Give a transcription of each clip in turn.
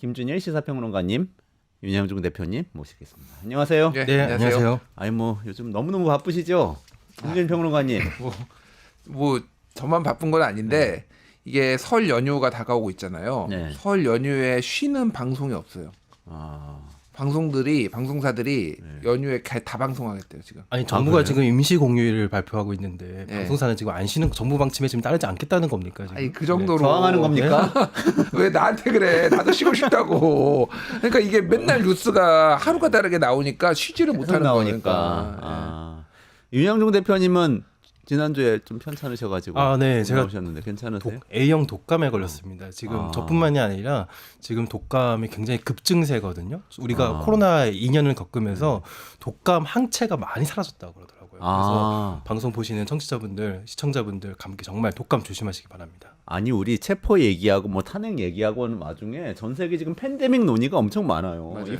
김준일 시사평론가님, 윤영중 대표님 모시겠습니다. 안녕하세요. 네, 안녕하세요. 아니 뭐 요즘 너무너무 바쁘시죠? 김준일 평론가님. 뭐 저만 바쁜 건 아닌데 이게 설 연휴가 다가오고 있잖아요. 네. 설 연휴에 쉬는 방송이 없어요. 방송사들이 연휴에 다 방송하겠대요 지금. 아니 정부가 그래요? 지금 임시 공휴일을 발표하고 있는데 네. 방송사는 지금 안 쉬는 정부 방침에 지금 따르지 않겠다는 겁니까? 지금? 아니 그 정도로 저항하는 겁니까? 왜 나한테 그래? 나도 쉬고 싶다고. 그러니까 이게 맨날 뉴스가 하루가 다르게 나오니까 쉬지를 계속 못하는 나오니까. 거니까. 윤영중 대표님은 지난주에 좀 편찮으셔가지고 네, 제가 나오셨는데 괜찮으세요? A형 독감에 걸렸습니다. 지금 저뿐만이 아니라 지금 독감이 굉장히 급증세거든요. 우리가 코로나 2년을 겪으면서 독감 항체가 많이 사라졌다고 그러더라고요. 그래서 방송 보시는 청취자분들, 시청자분들 감기 정말 독감 조심하시기 바랍니다. 아니 우리 체포 얘기하고 뭐 탄핵 얘기하고는 와중에 전 세계 지금 팬데믹 논의가 엄청 많아요. 맞아요.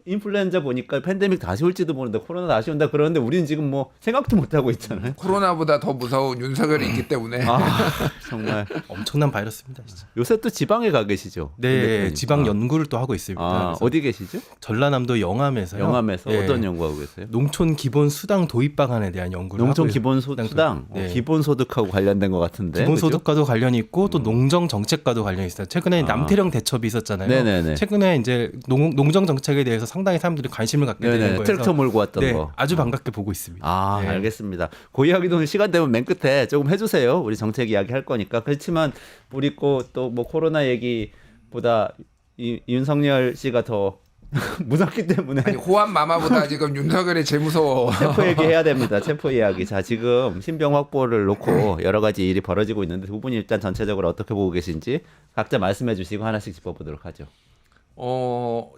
인플루엔자 보니까 팬데믹 다시 올지도 모르는데 코로나 다시 온다 그러는데 우리는 지금 뭐 생각도 못 하고 있잖아요. 코로나보다 더 무서운 윤석열이 있기 때문에. 정말 엄청난 바이러스입니다, 진짜. 요새 또 지방에 가 계시죠? 네, 대표님. 지방 연구를 또 하고 있습니다. 그래서 어디 계시죠? 전라남도 영암에서요. 영암에서 네, 어떤 연구하고 계세요? 농촌 기본 수당 도입 방안에 대한 연구를 농촌 하고요. 기본 수당, 네. 기본 소득하고 관련된 것 같은데. 기본 그죠? 소득과도 관련이 있고 또 농정 정책과도 관련이 있어요. 최근에 남태령 대첩이 있었잖아요. 네네네. 최근에 이제 농정 정책에 대해서 상당히 사람들이 관심을 갖게 되는 네네. 거예요. 트랙터 몰고 왔던 네, 거. 아주 반갑게 보고 있습니다. 네. 알겠습니다. 그 이야기도 시간 되면 맨 끝에 조금 해주세요. 우리 정책 이야기 할 거니까. 그렇지만 우리 또 뭐 코로나 얘기보다 윤석열 씨가 더 무섭기 때문에 아니, 호환 마마보다 지금 윤석열이 제일 무서워. 체포 얘기해야 됩니다. 체포 이야기. 자, 지금 신병 확보를 놓고 여러 가지 일이 벌어지고 있는데 두 분이 일단 전체적으로 어떻게 보고 계신지 각자 말씀해 주시고 하나씩 짚어보도록 하죠.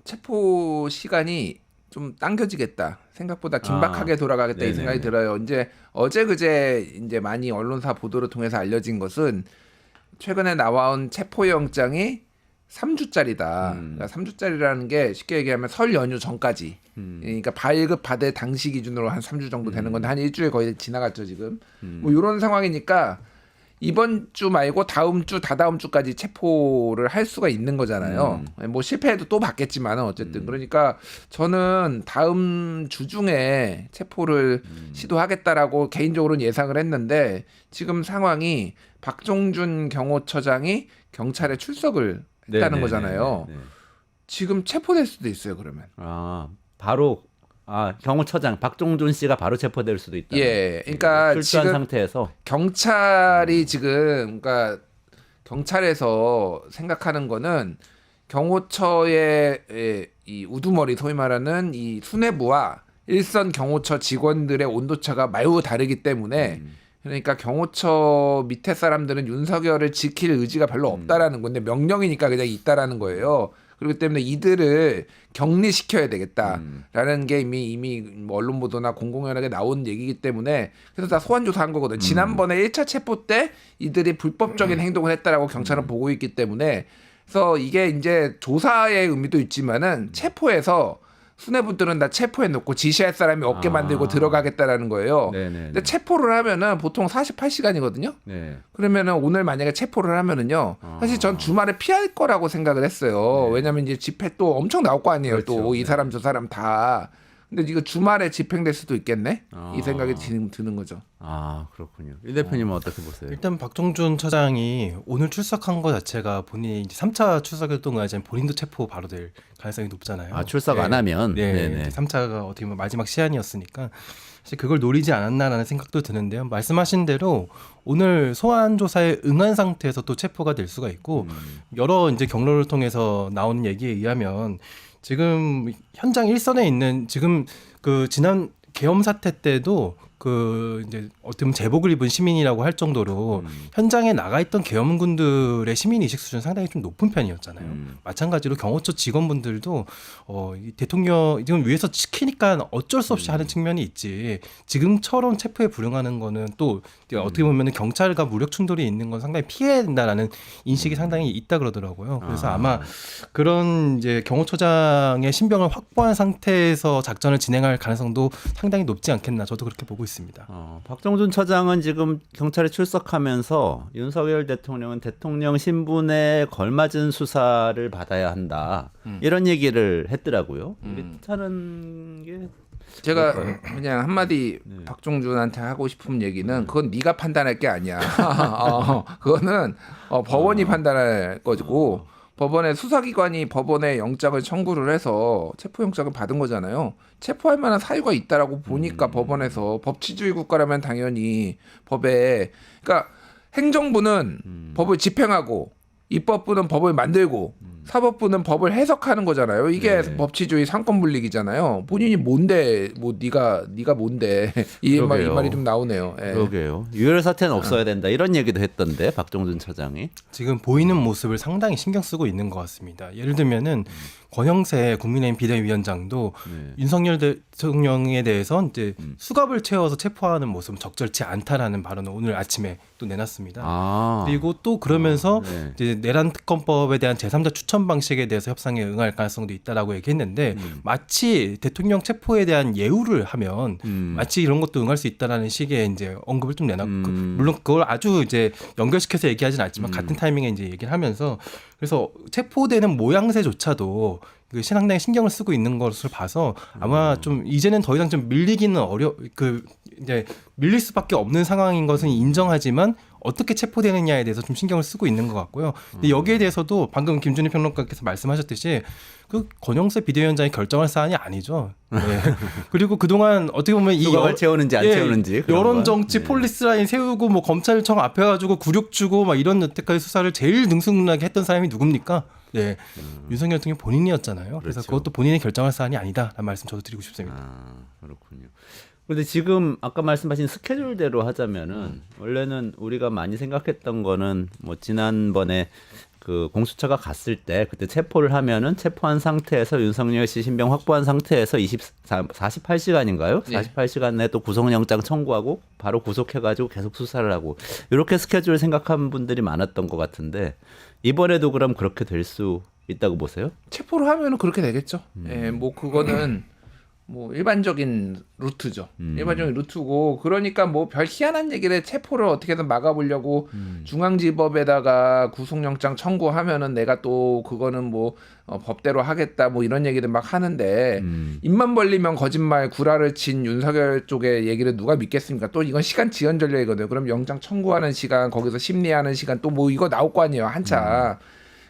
체포 시간이 좀 당겨지겠다. 생각보다 긴박하게 돌아가겠다 이 네네네. 생각이 들어요. 이제 어제 그제 이제 많이 언론사 보도를 통해서 알려진 것은 최근에 나온 체포영장이 3주짜리다. 그러니까 3주짜리라는 게 쉽게 얘기하면 설 연휴 전까지. 그러니까 발급 받을 당시 기준으로 한 3주 정도 되는 건데 한 일주일 거의 지나갔죠 지금. 뭐 이런 상황이니까 이번 주 말고 다음 주, 다다음 주까지 체포를 할 수가 있는 거잖아요. 뭐 실패해도 또 받겠지만 어쨌든 그러니까 저는 다음 주 중에 체포를 시도하겠다라고 개인적으로는 예상을 했는데 지금 상황이 박종준 경호처장이 경찰에 출석을 했다는 거잖아요. 지금 체포될 수도 있어요. 그러면. 바로 경호처장 박종준 씨가 바로 체포될 수도 있다. 예, 그러니까 출두한 지금 상태에서 경찰이 지금 그러니까 경찰에서 생각하는 거는 경호처의 이 우두머리 소위 말하는 이 수뇌부와 일선 경호처 직원들의 온도차가 매우 다르기 때문에 그러니까 경호처 밑에 사람들은 윤석열을 지킬 의지가 별로 없다라는 건데 명령이니까 그냥 있다라는 거예요. 그렇기 때문에 이들을 격리시켜야 되겠다라는 게 이미 뭐 언론 보도나 공공연하게 나온 얘기이기 때문에 그래서 다 소환 조사한 거거든. 지난번에 1차 체포 때 이들이 불법적인 행동을 했다라고 경찰은 보고 있기 때문에 그래서 이게 이제 조사의 의미도 있지만은 체포해서 수뇌부들은 다 체포해 놓고 지시할 사람이 없게 만들고 들어가겠다라는 거예요. 근데 체포를 하면은 보통 48시간이거든요. 네. 그러면은 오늘 만약에 체포를 하면은요. 사실 전 주말에 피할 거라고 생각을 했어요. 왜냐면 이제 집회 또 엄청 나올 거 아니에요. 그렇죠. 또 이 사람 저 사람 다. 근데 이거 주말에 집행될 수도 있겠네. 이 생각이 드는 거죠. 그렇군요. 일 대표님은 어떻게 보세요? 일단 박종준 처장이 오늘 출석한 것 자체가 본인이 이제 3차 출석일 동안 이제 본인도 체포 바로 될 가능성이 높잖아요. 출석 안 하면 네, 3차가 어떻게 보면 마지막 시한이었으니까 사실 그걸 노리지 않았나라는 생각도 드는데요. 말씀하신 대로 오늘 소환 조사에 응한 상태에서 또 체포가 될 수가 있고 여러 이제 경로를 통해서 나오는 얘기에 의하면 지금 현장 일선에 있는 지금 그 지난 계엄 사태 때도 그 이제 어떻게 보면 제복을 입은 시민이라고 할 정도로 현장에 나가 있던 계엄군들의 시민 의식 수준 상당히 좀 높은 편이었잖아요. 마찬가지로 경호처 직원분들도 이 대통령 지금 위에서 시키니까 어쩔 수 없이 하는 측면이 있지. 지금처럼 체포에 불응하는 거는 또 어떻게 보면 경찰과 무력 충돌이 있는 건 상당히 피해야 된다라는 인식이 상당히 있다 그러더라고요. 그래서 아마 그런 이제 경호처장의 신병을 확보한 상태에서 작전을 진행할 가능성도 상당히 높지 않겠나. 저도 그렇게 보고 있습니다. 있습니다. 박정준 처장은 지금 경찰에 출석하면서 윤석열 대통령은 대통령 신분에 걸맞은 수사를 받아야 한다. 이런 얘기를 했더라고요. 이게 뜻하는 게 제가 그냥 한마디 박종준한테 하고 싶은 얘기는 그건 네가 판단할 게 아니야. 그거는 법원이 판단할 거고 법원의 수사기관이 법원에 영장을 청구를 해서 체포영장을 받은 거잖아요. 체포할 만한 사유가 있다라고 보니까 법원에서 법치주의 국가라면 당연히 법에 그러니까 행정부는 법을 집행하고 입법부는 법을 만들고 사법부는 법을 해석하는 거잖아요. 이게 법치주의 상권 분립이잖아요. 본인이 뭔데 뭐 네가 뭔데 이 말이 좀 나오네요. 예. 그러게요. 유혈 사태는 없어야 된다 이런 얘기도 했던데 박정준 처장이 지금 보이는 모습을 상당히 신경 쓰고 있는 것 같습니다. 예를 들면은 권영세 국민의힘 비대위원장도 윤석열 대통령에 대해서 이제 수갑을 채워서 체포하는 모습은 적절치 않다라는 발언을 오늘 아침에 또 내놨습니다. 그리고 또 그러면서 이제 내란 특검법에 대한 제3자 추천 방식에 대해서 협상에 응할 가능성도 있다라고 얘기했는데 마치 대통령 체포에 대한 예우를 하면 마치 이런 것도 응할 수 있다라는 식의 이제 언급을 좀 내놨고 물론 그걸 아주 이제 연결시켜서 얘기하진 않지만 같은 타이밍에 이제 얘기를 하면서 그래서 체포되는 모양새조차도 그 신앙당에 신경을 쓰고 있는 것을 봐서 아마 좀 이제는 더 이상 좀 밀리기는 이제 밀릴 수밖에 없는 상황인 것은 인정하지만 어떻게 체포되느냐에 대해서 좀 신경을 쓰고 있는 것 같고요. 근데 여기에 대해서도 방금 김준희 평론가께서 말씀하셨듯이 그 권영세 비대위원장이 결정할 사안이 아니죠. 네. 그리고 그동안 어떻게 보면 수갑을 채우는지 안 채우는지 여론 정치 폴리스 라인 세우고 뭐 검찰청 앞에 가지고 굴욕 주고 막 이런 여태까지 수사를 제일 능숙하게 했던 사람이 누굽니까? 네, 윤석열 대통령 본인이었잖아요. 그래서 그렇죠. 그것도 본인이 결정할 사안이 아니다라는 말씀 저도 드리고 싶습니다. 그렇군요. 근데 지금 아까 말씀하신 스케줄대로 하자면은 원래는 우리가 많이 생각했던 거는 뭐 지난번에 그 공수처가 갔을 때 그때 체포를 하면은 체포한 상태에서 윤석열 씨 신병 확보한 상태에서 48시간인가요? 예. 48시간 내에 또 구속영장 청구하고 바로 구속해가지고 계속 수사를 하고 이렇게 스케줄을 생각한 분들이 많았던 것 같은데 이번에도 그럼 그렇게 될 수 있다고 보세요? 체포를 하면은 그렇게 되겠죠. 예, 뭐 그거는 뭐 일반적인 루트죠. 일반적인 루트고 그러니까 뭐 별 희한한 얘기를 체포를 어떻게든 막아보려고 중앙지법에다가 구속영장 청구하면은 내가 또 그거는 뭐 법대로 하겠다 뭐 이런 얘기들 막 하는데 입만 벌리면 거짓말 구라를 친 윤석열 쪽의 얘기를 누가 믿겠습니까? 또 이건 시간 지연 전략이거든요. 그럼 영장 청구하는 시간 거기서 심리하는 시간 또 뭐 이거 나올 거 아니에요 한차.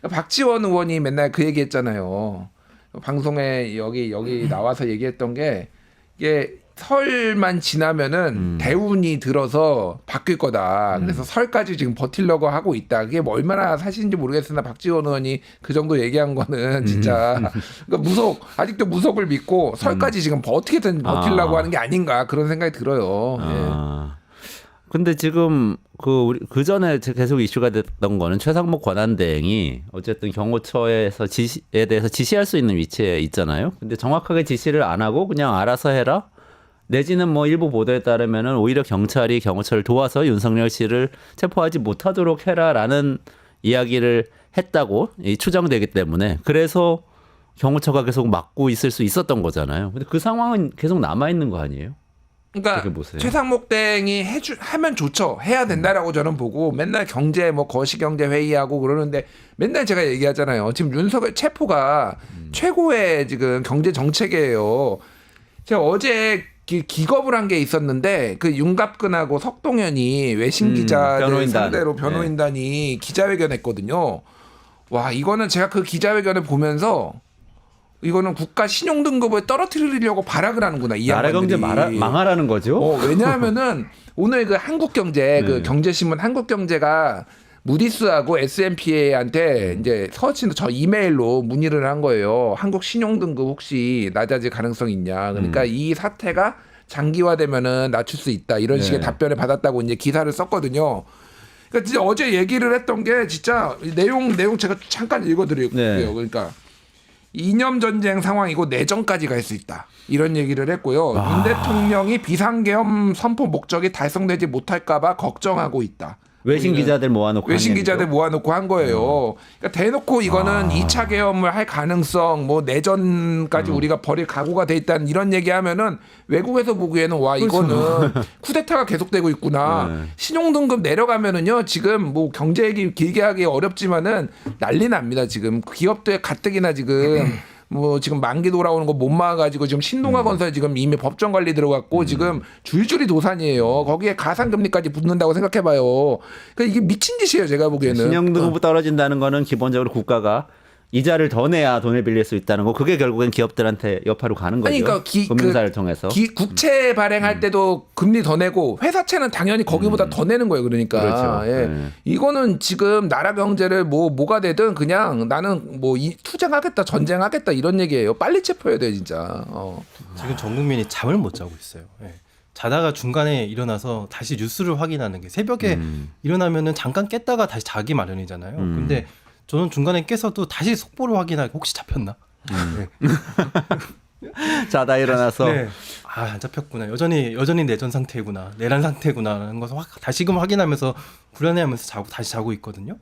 박지원 의원이 맨날 그 얘기했잖아요. 방송에 여기 나와서 얘기했던 게 이게 설만 지나면은 대운이 들어서 바뀔 거다. 그래서 설까지 지금 버틸려고 하고 있다. 그게 뭐 얼마나 사실인지 모르겠으나 박지원 의원이 그 정도 얘기한 거는 진짜 그러니까 아직도 무속을 믿고 설까지 지금 어떻게든 버틸려고 하는 게 아닌가 그런 생각이 들어요. 예. 근데 지금 그 전에 계속 이슈가 됐던 거는 최상목 권한대행이 어쨌든 경호처에서 지시에 대해서 지시할 수 있는 위치에 있잖아요. 근데 정확하게 지시를 안 하고 그냥 알아서 해라. 내지는 뭐 일부 보도에 따르면은 오히려 경찰이 경호처를 도와서 윤석열 씨를 체포하지 못하도록 해라라는 이야기를 했다고 추정되기 때문에 그래서 경호처가 계속 막고 있을 수 있었던 거잖아요. 근데 그 상황은 계속 남아 있는 거 아니에요? 그러니까 최상목 대행이 하면 좋죠. 해야 된다라고 저는 보고 맨날 경제 뭐 거시경제 회의하고 그러는데 맨날 제가 얘기하잖아요. 지금 윤석열 체포가 최고의 지금 경제 정책이에요. 제가 어제 기겁을 한 게 있었는데 그 윤갑근하고 석동현이 외신 기자들 상대로 변호인단이 기자회견했거든요. 와 이거는 제가 그 기자회견을 보면서 이거는 국가 신용 등급을 떨어뜨리려고 발악을 하는구나. 이 나라 경제 망하라는 거죠. 왜냐하면은 오늘 그 한국경제 그 경제신문 한국경제가 무디스하고 S&P한테 이제 서치는 저 이메일로 문의를 한 거예요. 한국 신용 등급 혹시 낮아질 가능성이 있냐. 그러니까 이 사태가 장기화되면은 낮출 수 있다. 이런 식의 답변을 받았다고 이제 기사를 썼거든요. 그러니까 진짜 어제 얘기를 했던 게 진짜 내용 제가 잠깐 읽어드릴게요. 그러니까. 이념 전쟁 상황이고 내정까지 갈 수 있다. 이런 얘기를 했고요. 윤 대통령이 비상계엄 선포 목적이 달성되지 못할까 봐 걱정하고 있다. 외신 우리는 기자들 모아놓고 외신 한 기자들 얘기죠? 모아놓고 한 거예요. 그러니까 대놓고 이거는 2차 계엄을 할 가능성, 뭐 내전까지 우리가 벌일 각오가 돼 있다는 이런 얘기하면은 외국에서 보기에는 와 이거는 쿠데타가 계속되고 있구나. 신용등급 내려가면은요 지금 뭐 경제 얘기 길게 하기 어렵지만은 난리 납니다. 지금 기업들 가뜩이나 지금. 뭐 지금 만기 돌아오는 거 못 막아가지고 지금 신동아 건설 지금 이미 법정 관리 들어갔고 지금 줄줄이 도산이에요. 거기에 가상금리까지 붙는다고 생각해봐요. 그러니까 이게 미친 짓이에요, 제가 보기에는. 신용등급 떨어진다는 거는 기본적으로 국가가 이자를 더 내야 돈을 빌릴 수 있다는 거. 그게 결국엔 기업들한테 여파로 가는 거죠. 아니, 그러니까 금융사를 통해서. 국채 발행할 때도 금리 더 내고 회사채는 당연히 거기보다 더 내는 거예요. 그러니까 그렇죠. 예. 네. 이거는 지금 나라 경제를 뭐가 되든 그냥 나는 뭐 투쟁하겠다, 전쟁하겠다 이런 얘기예요. 빨리 체포해야 돼요, 진짜. 지금 전 국민이 잠을 못 자고 있어요. 예. 자다가 중간에 일어나서 다시 뉴스를 확인하는 게 새벽에 일어나면은 잠깐 깼다가 다시 자기 마련이잖아요. 근데 저는 중간에 깨서도 다시 속보를 확인하고 혹시 잡혔나? 네. 자다 일어나서 네. 안 잡혔구나. 여전히 내전 상태구나. 내란 상태구나라는 것을 다시금 확인하면서 불안해하면서 다시 자고 있거든요.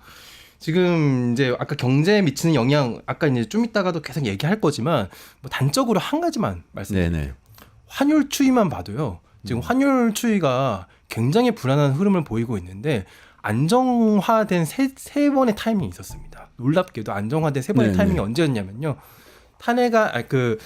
지금 이제 아까 경제에 미치는 영향 아까 이제 좀 이따가도 계속 얘기할 거지만 뭐 단적으로 한 가지만 말씀드릴게요. 네네. 환율 추이만 봐도요. 지금 환율 추이가 굉장히 불안한 흐름을 보이고 있는데 안정화된 세 번의 타이밍이 있었습니다. 놀랍게도 안정화된 세 번의 네네. 타이밍이 언제였냐면요. 그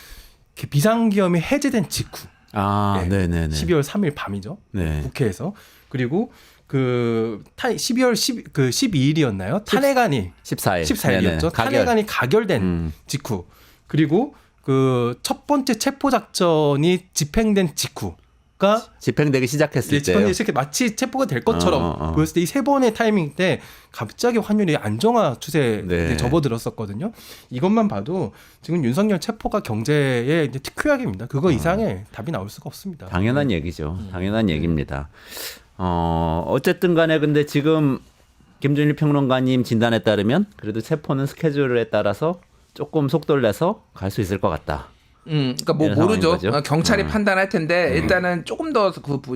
비상기업이 해제된 직후. 네. 네네네. 12월 3일 밤이죠. 네. 국회에서. 그리고 12월 12일이었나요? 탄핵안이 14일이었죠. 탄핵안이 가결된 직후. 그리고 그 첫 번째 체포 작전이 집행된 직후가 집행되기 시작했을 때요. 마치 체포가 될 것처럼 보였을 때 이 세 번의 타이밍 때 갑자기 환율이 안정화 추세에 네. 접어들었었거든요. 이것만 봐도 지금 윤석열 체포가 경제의 이제 특효약입니다. 그거 이상의 답이 나올 수가 없습니다. 당연한 얘기죠. 당연한 얘기입니다. 어쨌든 간에 근데 지금 김준일 평론가님 진단에 따르면 그래도 체포는 스케줄에 따라서 조금 속도를 내서 갈 수 있을 것 같다. 그러니까 뭐 이런 모르죠. 상황인 거죠? 경찰이 판단할 텐데 일단은 조금 더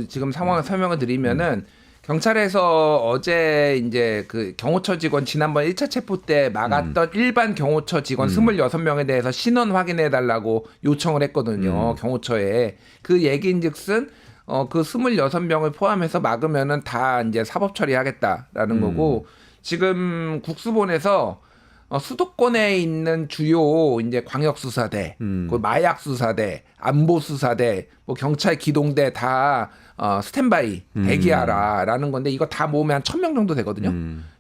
지금 상황을 설명을 드리면은 경찰에서 어제 이제 그 경호처 직원 지난번 1차 체포 때 막았던 일반 경호처 직원 26명에 대해서 신원 확인해 달라고 요청을 했거든요. 경호처에. 그 얘기인즉슨 그 26명을 포함해서 막으면은 다 이제 사법 처리하겠다라는 거고 지금 국수본에서 수도권에 있는 주요 이제 광역수사대, 그 마약수사대, 안보수사대, 뭐 경찰 기동대 다 스탠바이 대기하라라는 건데 이거 다 모으면 한 1,000명 정도 되거든요.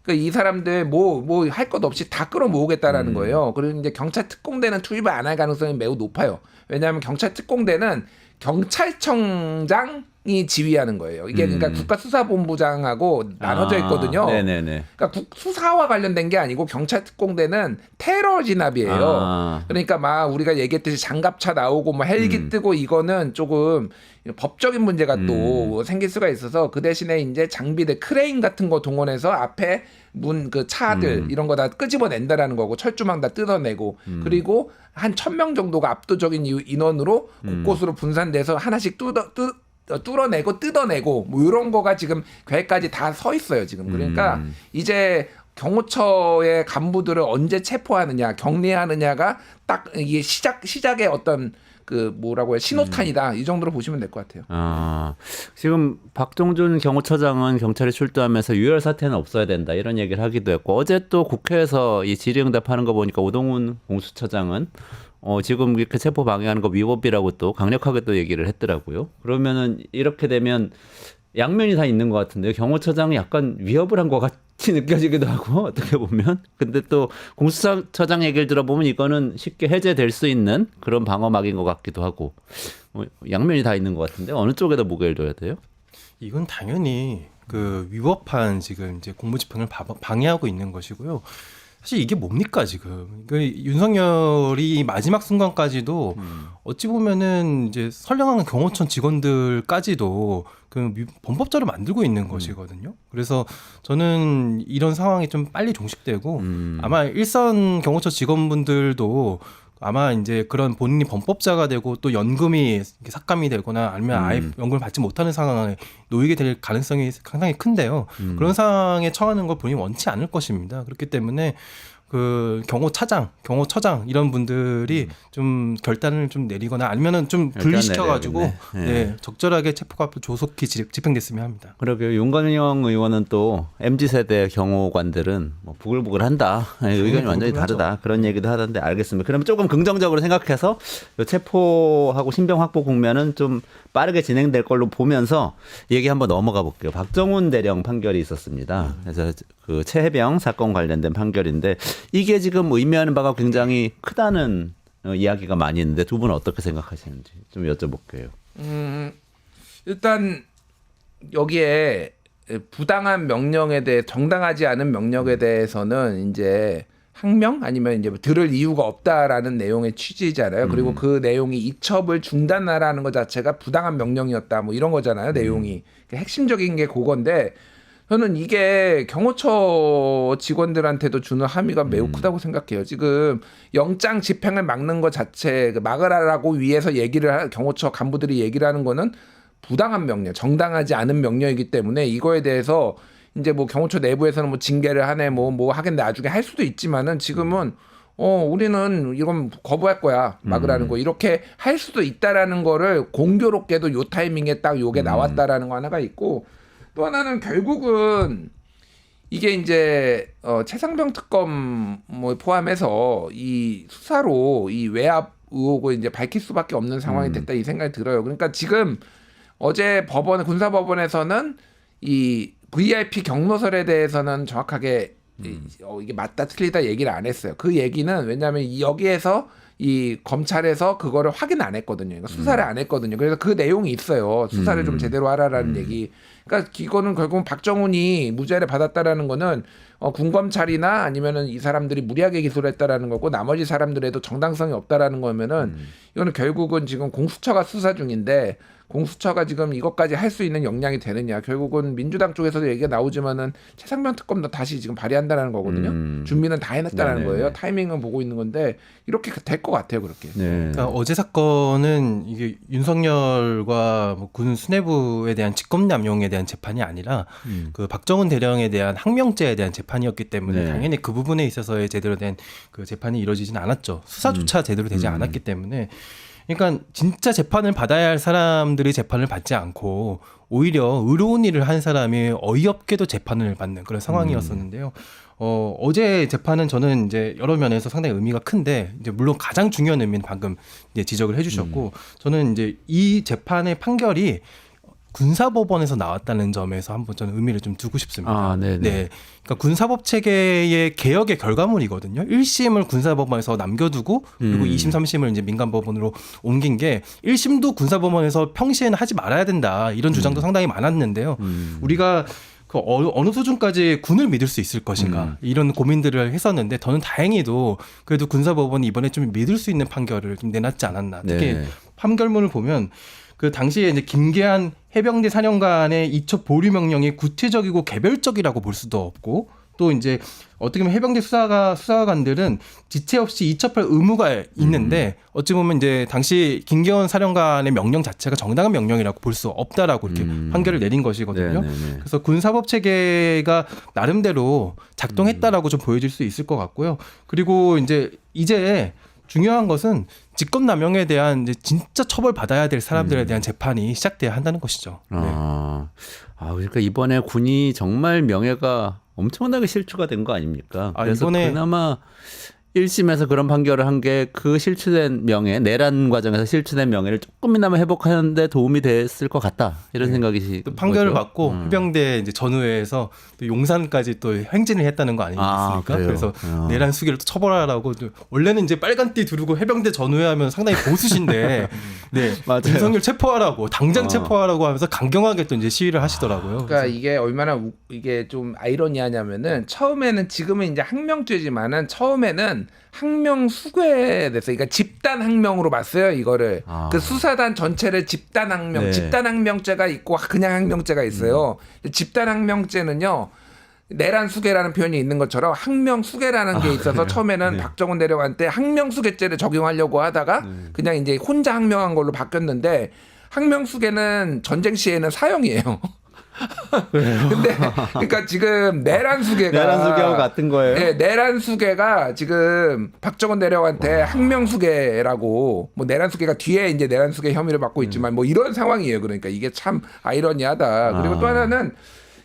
그러니까 이 사람들 뭐 할 것 없이 다 끌어모으겠다라는 거예요. 그리고 이제 경찰 특공대는 투입을 안 할 가능성이 매우 높아요. 왜냐하면 경찰 특공대는 경찰청장이 지휘하는 거예요. 이게 그러니까 국가수사본부장하고 나눠져 있거든요. 네네네. 그러니까 수사와 관련된 게 아니고 경찰 특공대는 테러 진압이에요. 그러니까 막 우리가 얘기했듯이 장갑차 나오고 뭐 헬기 뜨고 이거는 조금 법적인 문제가 또 생길 수가 있어서 그 대신에 이제 장비들 크레인 같은 거 동원해서 앞에 그 차들 이런 거 다 끄집어낸다라는 거고 철조망 다 뜯어내고 그리고 한 1,000명 정도가 압도적인 인원으로 곳곳으로 분산돼서 하나씩 뚫어내고 뜯어내고 뭐 이런 거가 지금 계획까지 다 서 있어요 지금. 그러니까 이제 경호처의 간부들을 언제 체포하느냐 격리하느냐가 딱 이게 시작의 어떤 그 뭐라고 해 신호탄이다 이 정도로 보시면 될 것 같아요. 지금 박종준 경호처장은 경찰에 출두하면서 유혈 사태는 없어야 된다 이런 얘기를 하기도 했고 어제 또 국회에서 이 질의응답하는 거 보니까 오동훈 공수처장은 지금 이렇게 체포 방해하는 거 위법이라고 또 강력하게 또 얘기를 했더라고요. 그러면은 이렇게 되면 양면이 다 있는 것 같은데요. 경호처장이 약간 위협을 한 것 같이 느껴지기도 하고 어떻게 보면. 근데 또 공수처장 얘기를 들어보면 이거는 쉽게 해제될 수 있는 그런 방어막인 것 같기도 하고 양면이 다 있는 것 같은데 어느 쪽에다 무게를 둬야 돼요? 이건 당연히 그 위법한 지금 이제 공무집행을 방해하고 있는 것이고요. 사실 이게 뭡니까 지금? 그 윤석열이 마지막 순간까지도 어찌 보면은 이제 선량한 경호청 직원들까지도 그 범법자를 만들고 있는 것이거든요. 그래서 저는 이런 상황이 좀 빨리 종식되고 아마 일선 경호처 직원분들도 아마 이제 그런 본인이 범법자가 되고 또 연금이 이렇게 삭감이 되거나 아니면 아예 연금을 받지 못하는 상황에 놓이게 될 가능성이 상당히 큰데요. 그런 상황에 처하는 걸 본인이 원치 않을 것입니다. 그렇기 때문에 그 경호처장 이런 분들이 좀 결단을 좀 내리거나 아니면은 좀 분리시켜가지고 네, 적절하게 체포가 조속히 집행됐으면 합니다. 그러게요. 윤건영 의원은 또 MZ세대 경호관들은 뭐 부글부글한다. 의견이 완전히 다르다. 그런 얘기도 하던데 알겠습니다. 그러면 조금 긍정적으로 생각해서 요 체포하고 신병 확보 국면은 좀 빠르게 진행될 걸로 보면서 얘기 한번 넘어가 볼게요. 박정훈 대령 판결이 있었습니다. 그래서 그 최혜병 사건 관련된 판결인데 이게 지금 의미하는 바가 굉장히 크다는 이야기가 많이 있는데 두 분은 어떻게 생각하시는지 좀 여쭤볼게요. 일단 여기에 부당한 명령에 대해 정당하지 않은 명령에 대해서는 이제 항명 아니면 이제 들을 이유가 없다라는 내용의 취지잖아요. 그리고 그 내용이 이첩을 중단하라는 것 자체가 부당한 명령이었다 뭐 이런 거잖아요. 내용이 핵심적인 게 그건데 저는 이게 경호처 직원들한테도 주는 함의가 매우 크다고 생각해요. 지금 영장 집행을 막는 것 자체 막으라고 위해서 경호처 간부들이 얘기를 하는 거는 부당한 명령, 정당하지 않은 명령이기 때문에 이거에 대해서 이제 뭐 경호처 내부에서는 뭐 징계를 하네 뭐 하겠네 나중에 할 수도 있지만은 지금은 우리는 이건 거부할 거야 막으라는 거 이렇게 할 수도 있다라는 거를 공교롭게도 요 타이밍에 딱 요게 나왔다라는 거 하나가 있고 또 하나는 결국은 이게 이제 최상병 특검 뭐 포함해서 이 수사로 이 외압 의혹을 이제 밝힐 수밖에 없는 상황이 됐다 이 생각이 들어요. 그러니까 지금 어제 군사법원에서는 이 VIP 경로설에 대해서는 정확하게 이게 맞다 틀리다 얘기를 안 했어요. 그 얘기는 왜냐하면 여기에서 이 검찰에서 그거를 확인 안 했거든요. 그러니까 수사를 안 했거든요. 그래서 그 내용이 있어요. 수사를 좀 제대로 하라라는 얘기. 그러니까 이거는 결국 박정훈이 무죄를 받았다라는 거는 군검찰이나 아니면은 이 사람들이 무리하게 기소를 했다라는 거고 나머지 사람들에도 정당성이 없다라는 거면은 이거는 결국은 지금 공수처가 수사 중인데 공수처가 지금 이것까지 할 수 있는 역량이 되느냐. 결국은 민주당 쪽에서도 얘기가 나오지만은 최상병 특검도 다시 지금 발의한다는 거거든요. 준비는 다 해놨다라는 거예요. 타이밍은 보고 있는 건데 이렇게 될 것 같아요. 그렇게. 네. 그러니까 어제 사건은 이게 윤석열과 뭐 군 수뇌부에 대한 직권남용에 대한 재판이 아니라 그 박정훈 대령에 대한 항명죄에 대한 재판이었기 때문에 당연히 그 부분에 있어서의 제대로 된 그 재판이 이루어지진 않았죠. 수사조차 제대로 되지 않았기 때문에. 그러니까 진짜 재판을 받아야 할 사람들이 재판을 받지 않고 오히려 의로운 일을 한 사람이 어이없게도 재판을 받는 그런 상황이었었는데요. 어제 재판은 저는 이제 여러 면에서 상당히 의미가 큰데 이제 물론 가장 중요한 의미는 방금 이제 지적을 해주셨고 저는 이제 이 재판의 판결이 군사법원에서 나왔다는 점에서 한번 저는 의미를 좀 두고 싶습니다. 네. 그러니까 군사법 체계의 개혁의 결과물이거든요. 1심을 군사법원에서 남겨두고 그리고 2심, 3심을 이제 민간법원으로 옮긴 게 1심도 군사법원에서 평시에는 하지 말아야 된다. 이런 주장도 상당히 많았는데요. 우리가 그 어느 수준까지 군을 믿을 수 있을 것인가 이런 고민들을 했었는데 저는 다행히도 그래도 군사법원이 이번에 좀 믿을 수 있는 판결을 좀 내놨지 않았나. 특히 판결문을 보면 그 당시에 이제 김계한 해병대 사령관의 이첩 보류 명령이 구체적이고 개별적이라고 볼 수도 없고 또 이제 어떻게 보면 해병대 수사관들은 지체 없이 이첩할 의무가 있는데 어찌 보면 이제 당시 김계원 사령관의 명령 자체가 정당한 명령이라고 볼 수 없다라고 이렇게 판결을 내린 것이거든요. 그래서 군사법 체계가 나름대로 작동했다라고 좀 보여질 수 있을 것 같고요. 그리고 이제 중요한 것은 직권남용에 대한 이제 진짜 처벌받아야 될 사람들에 대한 재판이 시작돼야 한다는 것이죠. 그러니까 이번에 군이 정말 명예가 엄청나게 실추가 된 거 아닙니까? 그래서 이번에 그나마 1심에서 그런 판결을 한 게 그 실추된 명예, 내란 과정에서 실추된 명예를 조금이나마 회복하는데 도움이 됐을 것 같다. 이런 생각이 또 판결을 받고 해병대 이제 전후회에서 또 용산까지 또 행진을 했다는 거 아니겠습니까? 그래서 내란 수괴를 또 처벌하라고 원래는 이제 빨간띠 두르고 해병대 전후회하면 상당히 보수신데 윤석열 체포하라고 당장 체포하라고 하면서 강경하게 또 이제 시위를 하시더라고요. 그러니까 이게 얼마나 이게 좀 아이러니하냐면은 처음에는 지금은 이제 항명죄지만은 처음에는 항명 수괴됐어요. 그러니까 집단 항명으로 봤어요. 이거를 그 수사단 전체를 집단 항명, 집단 항명죄가 있고 그냥 항명죄가 있어요. 집단 항명죄는요. 내란수계라는 표현이 있는 것처럼 항명수계라는 게 있어서 처음에는 박정훈 대령한테 항명수계죄를 적용하려고 하다가 그냥 이제 혼자 항명한 걸로 바뀌었는데 항명수계는 전쟁 시에는 사형이에요. 근데 그러니까 지금 내란수계하고 같은 거예요? 네, 내란수계가 지금 박정훈 대령한테 항명수계라고 뭐 내란수계가 뒤에 이제 내란수계 혐의를 받고 있지만 뭐 이런 상황이에요. 그러니까 이게 참 아이러니하다. 그리고 또 하나는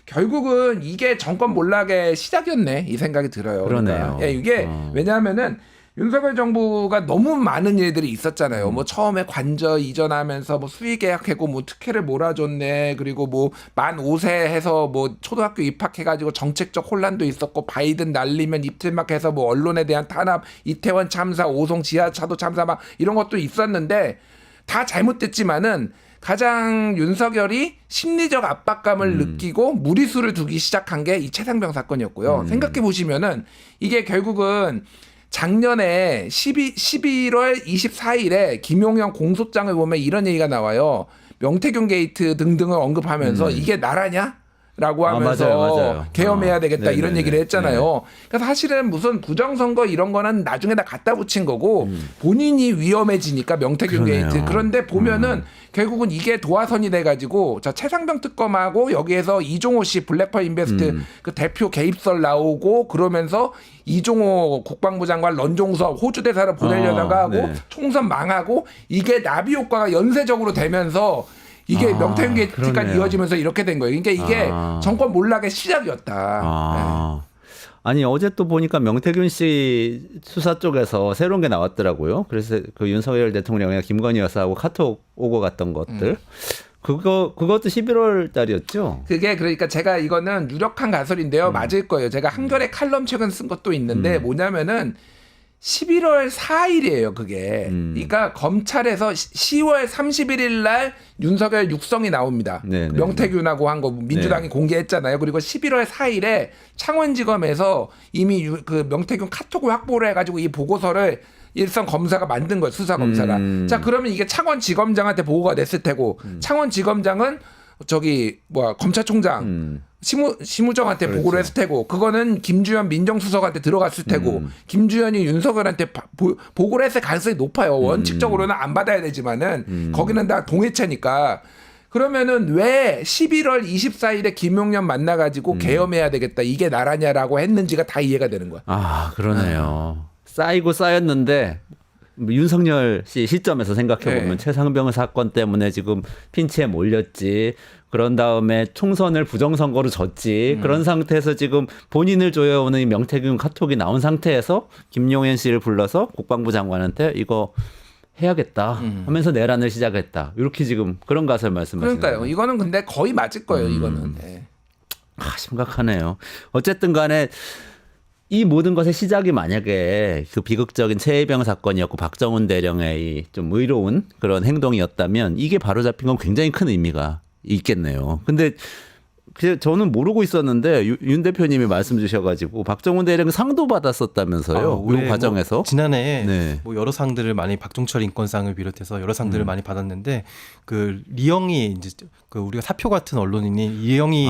결국은 이게 정권 몰락의 시작이었네 이 생각이 들어요. 그러네요. 그러니까 이게 왜냐하면은 윤석열 정부가 너무 많은 일들이 있었잖아요. 뭐 처음에 관저 이전하면서 뭐 수의 계약하고 뭐 특혜를 몰아줬네. 그리고 뭐 만 5세 해서 뭐 초등학교 입학해가지고 정책적 혼란도 있었고 바이든 날리면 입틀막 해서 뭐 언론에 대한 탄압, 이태원 참사, 오송 지하차도 참사 막 이런 것도 있었는데 다 잘못됐지만은 가장 윤석열이 심리적 압박감을 느끼고 무리수를 두기 시작한 게 이 최상병 사건이었고요. 생각해 보시면은 이게 결국은 작년에 11월 24일에 김용현 공소장을 보면 이런 얘기가 나와요. 명태균 게이트 등등을 언급하면서 이게 나라냐? 라고 하면서 맞아요. 계엄해야 되겠다 네네네. 이런 얘기를 했잖아요. 그래서 사실은 무슨 부정선거 이런 거는 나중에 다 갖다 붙인 거고 본인이 위험해지니까 명태균 그러네요. 게이트. 그런데 보면은 결국은 이게 도화선이 돼가지고 자 최상병 특검하고 여기에서 이종호 씨 블랙펄 인베스트 그 대표 개입설 나오고 그러면서 이종호 국방부 장관 런종섭 호주 대사를 보내려다가 하고 네. 총선 망하고 이게 나비 효과가 연쇄적으로 되면서 이게 명태균 게이트까지 그러네요. 이어지면서 이렇게 된 거예요. 그러니까 이게 정권 몰락의 시작이었다. 아니 어제 또 보니까 명태균 씨 수사 쪽에서 새로운 게 나왔더라고요. 그래서 그 윤석열 대통령이나 김건희 여사하고 카톡 오고 갔던 것들. 그것도 11월 달이었죠. 그게 그러니까 제가 이거는 유력한 가설인데요. 맞을 거예요. 제가 한겨레 칼럼 최근 쓴 것도 있는데 뭐냐면은 11월 4일이에요, 그게. 그러니까 검찰에서 10월 31일 날 윤석열 육성이 나옵니다. 네, 네, 명태균하고 한 거 민주당이 공개했잖아요. 그리고 11월 4일에 창원지검에서 이미 그 명태균 카톡을 확보를 해가지고 이 보고서를 일선 검사가 만든 거예요, 수사 검사가. 자, 그러면 이게 창원지검장한테 보고가 됐을 테고, 창원지검장은 저기 검찰총장 심우정한테 보고를 했을 테고 그거는 김주현 민정수석한테 들어갔을 테고 김주현이 윤석열한테 보고를 했을 가능성이 높아요. 원칙적으로는 안 받아야 되지만은 거기는 다 동해체니까. 그러면은 왜 11월 24일에 김용현 만나가지고 계엄해야 되겠다 이게 나라냐라고 했는지가 다 이해가 되는 거야. 아 그러네요. 쌓이고 쌓였는데 윤석열 씨 시점에서 생각해보면 네. 최상병 사건 때문에 지금 핀치에 몰렸지. 그런 다음에 총선을 부정선거로 졌지. 그런 상태에서 지금 본인을 조여오는 이 명태균 카톡이 나온 상태에서 김용현 씨를 불러서 국방부 장관한테 이거 해야겠다 하면서 내란을 시작했다. 이렇게 지금 그런 가설 말씀하시는 그러니까요. 거예요. 이거는 근데 거의 맞을 거예요. 이거는. 네. 심각하네요. 어쨌든 간에 이 모든 것의 시작이 만약에 그 비극적인 최혜병 사건이었고 박정훈 대령의 이 좀 의로운 그런 행동이었다면 이게 바로잡힌 건 굉장히 큰 의미가 있겠네요. 근데 저는 모르고 있었는데 윤 대표님이 말씀 주셔가지고 박정훈 대령 상도 받았었다면서요. 이 과정에서. 지난해 네. 뭐 여러 상들을 많이 박종철 인권상을 비롯해서 여러 상들을 많이 받았는데 그 리영이 이제 그 우리가 사표 같은 언론인이 리영이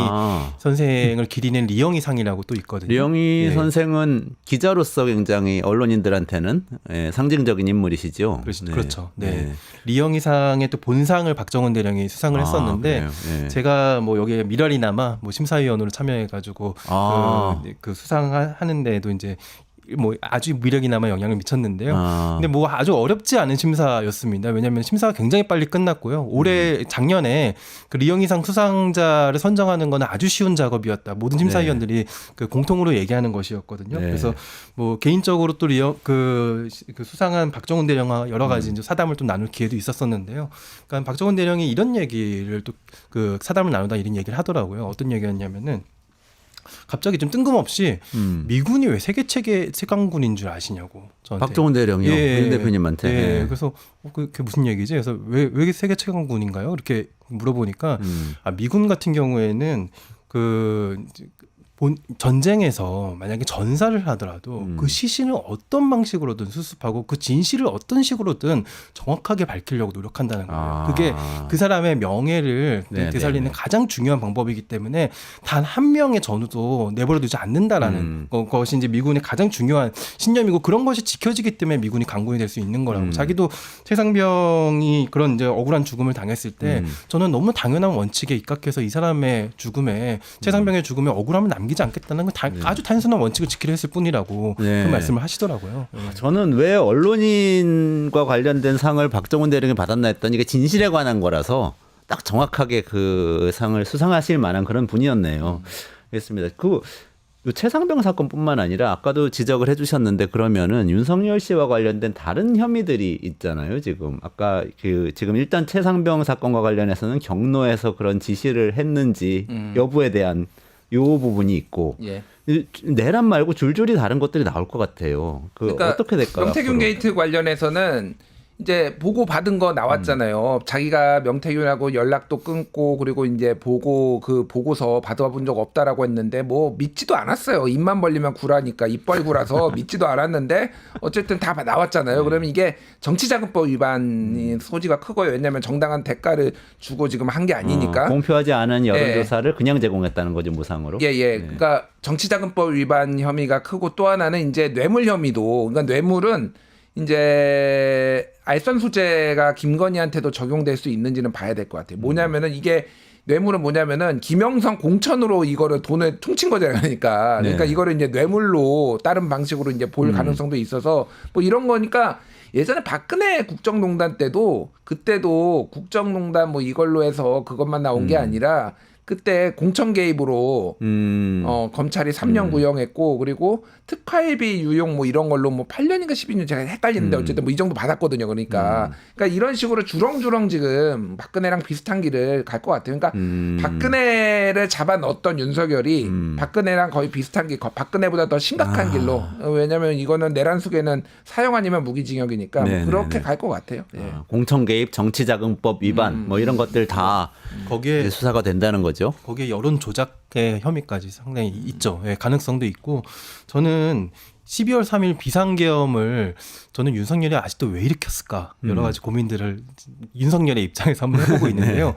선생을 기리는 리영이 상이라고 또 있거든요. 리영희 예. 선생은 기자로서 굉장히 언론인들한테는 상징적인 인물이시죠. 그렇죠. 네. 리영희 상의 또 본상을 박정훈 대령이 수상을 했었는데 네. 제가 뭐 여기에 미랄이나마 뭐 심사위원으로 참여해가지고 그 수상하는 데에도 이제 뭐 아주 미력이나마 영향을 미쳤는데요. 근데 뭐 아주 어렵지 않은 심사였습니다. 왜냐하면 심사가 굉장히 빨리 끝났고요. 올해 작년에 그 리영희상 수상자를 선정하는 건 아주 쉬운 작업이었다. 모든 심사위원들이 그 공통으로 얘기하는 것이었거든요. 네. 그래서 뭐 개인적으로 또 그 수상한 박정훈 대령과 여러 가지 이제 사담을 좀 나눌 기회도 있었었는데요. 그러니까 박정훈 대령이 이런 얘기를 또 그 사담을 나누다 이런 얘기를 하더라고요. 어떤 얘기였냐면은. 갑자기 좀 뜬금없이 미군이 왜 세계 최강군인 줄 아시냐고 저한테. 박정훈 대령이요. 윤 대표님한테. 예. 그래서 그게 무슨 얘기지? 그래서 왜 세계 최강군인가요? 이렇게 물어보니까 미군 같은 경우에는 그 전쟁에서 만약에 전사를 하더라도 그 시신을 어떤 방식으로든 수습하고 그 진실을 어떤 식으로든 정확하게 밝히려고 노력한다는 거예요. 그게 그 사람의 명예를 네, 되살리는 네, 네. 가장 중요한 방법이기 때문에 단 한 명의 전우도 내버려두지 않는다라는 것이 이제 미군의 가장 중요한 신념이고 그런 것이 지켜지기 때문에 미군이 강군이 될 수 있는 거라고. 자기도 최상병이 그런 이제 억울한 죽음을 당했을 때 저는 너무 당연한 원칙에 입각해서 이 사람의 죽음에 최상병의 죽음에 억울함을 남기지 않겠다는 건 아주 단순한 원칙을 지키려 했을 뿐이라고 네. 그 말씀을 하시더라고요. 네. 저는 왜 언론인과 관련된 상을 박정훈 대령이 받았나 했더니 이게 진실에 관한 거라서 딱 정확하게 그 상을 수상하실 만한 그런 분이었네요. 그렇습니다. 이 최상병 사건뿐만 아니라 아까도 지적을 해주셨는데 그러면은 윤석열 씨와 관련된 다른 혐의들이 있잖아요. 지금 아까 지금 일단 최상병 사건과 관련해서는 경로에서 그런 지시를 했는지 여부에 대한 요 부분이 있고 예. 내란 말고 줄줄이 다른 것들이 나올 것 같아요. 그러니까 어떻게 될까요? 명태균 앞으로? 게이트 관련해서는 이제 보고 받은 거 나왔잖아요. 자기가 명태균하고 연락도 끊고 그리고 이제 그 보고서 받아본 적 없다라고 했는데 뭐 믿지도 않았어요. 입만 벌리면 구라니까 입 벌구라서 믿지도 않았는데 어쨌든 다 나왔잖아요. 그러면 이게 정치자금법 위반이 소지가 크고요. 왜냐하면 정당한 대가를 주고 지금 한 게 아니니까. 공표하지 않은 여론조사를 그냥 제공했다는 거죠, 무상으로. 예. 그러니까 정치자금법 위반 혐의가 크고 또 하나는 이제 뇌물 혐의도. 그러니까 뇌물은 이제 알선수재가 김건희한테도 적용될 수 있는지는 봐야 될 것 같아요. 뭐냐면은 이게 뇌물은 뭐냐면은 김영선 공천으로 이거를 돈을 퉁친 거잖아요. 그러니까 네. 이거를 이제 뇌물로 다른 방식으로 이제 볼 가능성도 있어서 뭐 이런 거니까 예전에 박근혜 국정농단 때도 그때도 국정농단 뭐 이걸로 해서 그것만 나온 게 아니라 그때 공천 개입으로 검찰이 3년 구형했고 그리고 특활비 유용 뭐 이런 걸로 뭐 8년인가 12년 제가 헷갈리는데 어쨌든 뭐 이 정도 받았거든요. 그러니까 이런 식으로 주렁주렁 지금 박근혜랑 비슷한 길을 갈 것 같아요. 그러니까 박근혜를 잡아 넣었던 윤석열이 박근혜랑 거의 비슷한 길, 박근혜보다 더 심각한 길로. 왜냐하면 이거는 내란 수괴는 사형 아니면 무기징역이니까 뭐 그렇게 갈 것 같아요. 예. 공천 개입, 정치자금법 위반 뭐 이런 것들 다 거기에 수사가 된다는 거죠. 거기에 여론 조작의 혐의까지 상당히 있죠. 예, 가능성도 있고 저는 12월 3일 비상계엄을 저는 윤석열이 아직도 왜 일으켰을까 여러 가지 고민들을 윤석열의 입장에서 한번 해보고 있는데요.